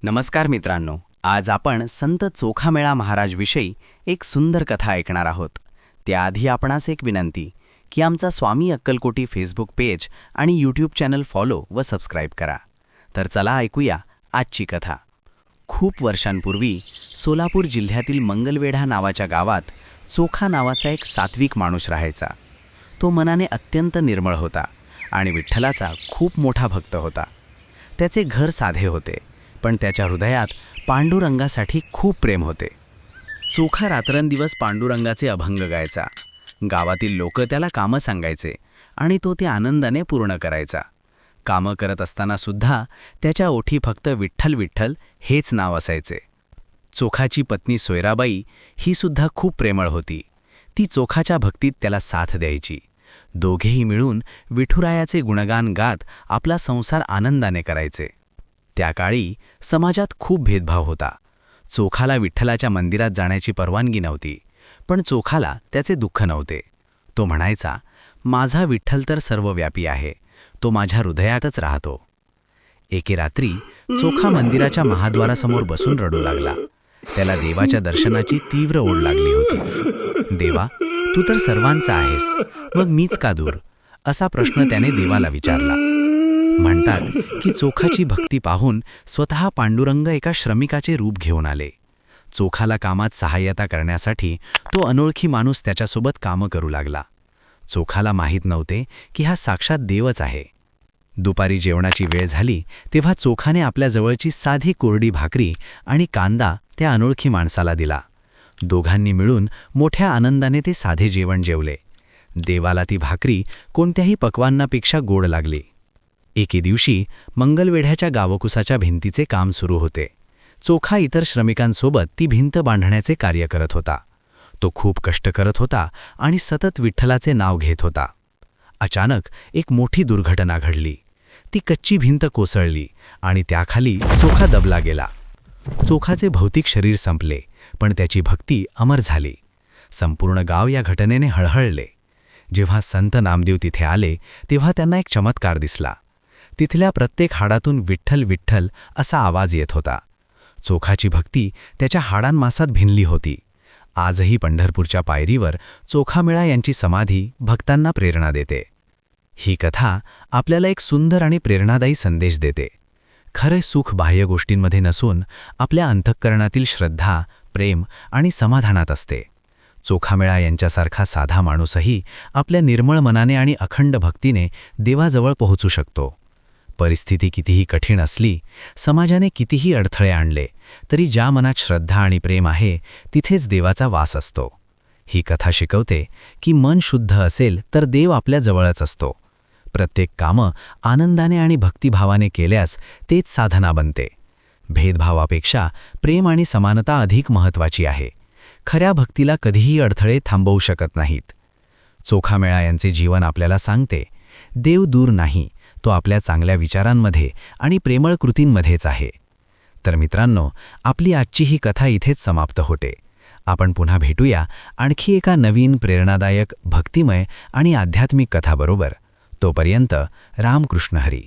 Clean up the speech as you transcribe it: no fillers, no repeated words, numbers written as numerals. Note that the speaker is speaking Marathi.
नमस्कार मित्रांनो, आज आपण संत चोखामेळा महाराज विषयी एक सुंदर कथा ऐकणार आहोत. त्याआधी आपणास एक विनंती की आमचा स्वामी अक्कलकोटी फेसबुक पेज आणि यूट्यूब चॅनल फॉलो व सबस्क्राईब करा. तर चला ऐकूया आजची कथा. खूप वर्षांपूर्वी सोलापूर जिल्ह्यातील मंगलवेढा नावाच्या गावात चोखा नावाचा एक सात्विक माणूस राहायचा. तो मनाने अत्यंत निर्मळ होता आणि विठ्ठलाचा खूप मोठा भक्त होता. त्याचे घर साधे होते, पण त्याच्या हृदयात पांडुरंगासाठी खूप प्रेम होते. चोखा रात्रंदिवस पांडुरंगाचे अभंग गायचा. गावातील लोक त्याला कामं सांगायचे आणि तो ते आनंदाने पूर्ण करायचा. कामं करत असताना सुद्धा त्याच्या ओठी फक्त विठ्ठल विठ्ठल हेच नाव असायचे. चोखाची पत्नी सोयराबाई ही सुद्धा खूप प्रेमळ होती. ती चोखाच्या भक्तीत त्याला साथ द्यायची. दोघेही मिळून विठुरायाचे गुणगान गात आपला संसार आनंदाने करायचे. त्या काळी समाजात खूप भेदभाव होता. चोखाला विठ्ठलाच्या मंदिरात जाण्याची परवानगी नव्हती, पण चोखाला त्याचे दुःख नव्हते. तो म्हणायचा, माझा विठ्ठल तर सर्वव्यापी आहे, तो माझ्या हृदयातच राहतो. एके रात्री चोखा मंदिराच्या महाद्वारासमोर बसून रडू लागला. त्याला देवाच्या दर्शनाची तीव्र ओढ लागली होती. देवा, तू तर सर्वांचा आहेस, मग मीच का दूर, असा प्रश्न त्याने देवाला विचारला. म्हणतात की चोखाची भक्ती पाहून स्वतः पांडुरंग एका श्रमिकाचे रूप घेऊन आले. चोखाला कामात सहाय्यता करण्यासाठी तो अनोळखी माणूस त्याच्यासोबत कामं करू लागला. चोखाला माहीत नव्हते की हा साक्षात देवच आहे. दुपारी जेवणाची वेळ झाली तेव्हा चोखाने आपल्या जवळची साधी कोरडी भाकरी आणि कांदा त्या अनोळखी माणसाला दिला. दोघांनी मिळून मोठ्या आनंदाने ते साधे जेवण जेवले. देवाला ती भाकरी कोणत्याही पक्वान्नापेक्षा गोड लागली. एके दिवशी मंगलवेढ्याच्या गावकुसाच्या भिंतीचे काम सुरू होते. चोखा इतर श्रमिकांसोबत ती भिंत बांधण्याचे कार्य करत होता. तो खूप कष्ट करत होता आणि सतत विठ्ठलाचे नाव घेत होता. अचानक एक मोठी दुर्घटना घडली. ती कच्ची भिंत कोसळली आणि त्याखाली चोखा दबला गेला. चोखाचे भौतिक शरीर संपले, पण त्याची भक्ती अमर झाली. संपूर्ण गाव या घटनेने हळहळले. जेव्हा संत नामदेव तिथे आले तेव्हा त्यांना एक चमत्कार दिसला. तिथल्या प्रत्येक हाडातून विठ्ठल विठ्ठल असा आवाज येत होता. चोखाची भक्ती त्याच्या हाडांमासात भिनली होती. आजही पंढरपूरच्या पायरीवर चोखामेळा यांची समाधी भक्तांना प्रेरणा देते. ही कथा आपल्याला एक सुंदर आणि प्रेरणादायी संदेश देते. खरे सुख बाह्य गोष्टींमध्ये नसून आपल्या अंतःकरणातील श्रद्धा, प्रेम आणि समाधानात असते. चोखामेळा यांच्यासारखा साधा माणूसही आपल्या निर्मळ मनाने आणि अखंड भक्तीने देवाजवळ पोहोचू शकतो. परिस्थिती कितीही कठीण असली, समाजाने कितीही अडथळे आणले, तरी ज्या मनात श्रद्धा आणि प्रेम आहे तिथेच देवाचा वास असतो. ही कथा शिकवते की मन शुद्ध असेल तर देव आपल्या जवळच असतो. प्रत्येक कामं आनंदाने आणि भक्तिभावाने केल्यास तेच साधना बनते. भेदभावापेक्षा प्रेम आणि समानता अधिक महत्त्वाची आहे. खऱ्या भक्तीला कधीही अडथळे थांबवू शकत नाहीत. चोखामेळा यांचे जीवन आपल्याला सांगते, देव दूर नाही, तो आपल्या चांगल्या विचारांमध्ये आणि प्रेमळ कृतींमध्येच आहे. तर मित्रांनो, आपली आजची ही कथा इथेच समाप्त होते. आपण पुन्हा भेटूया आणखी एका नवीन प्रेरणादायक, भक्तिमय आणि आध्यात्मिक कथाबरोबर. तोपर्यंत रामकृष्ण हरी.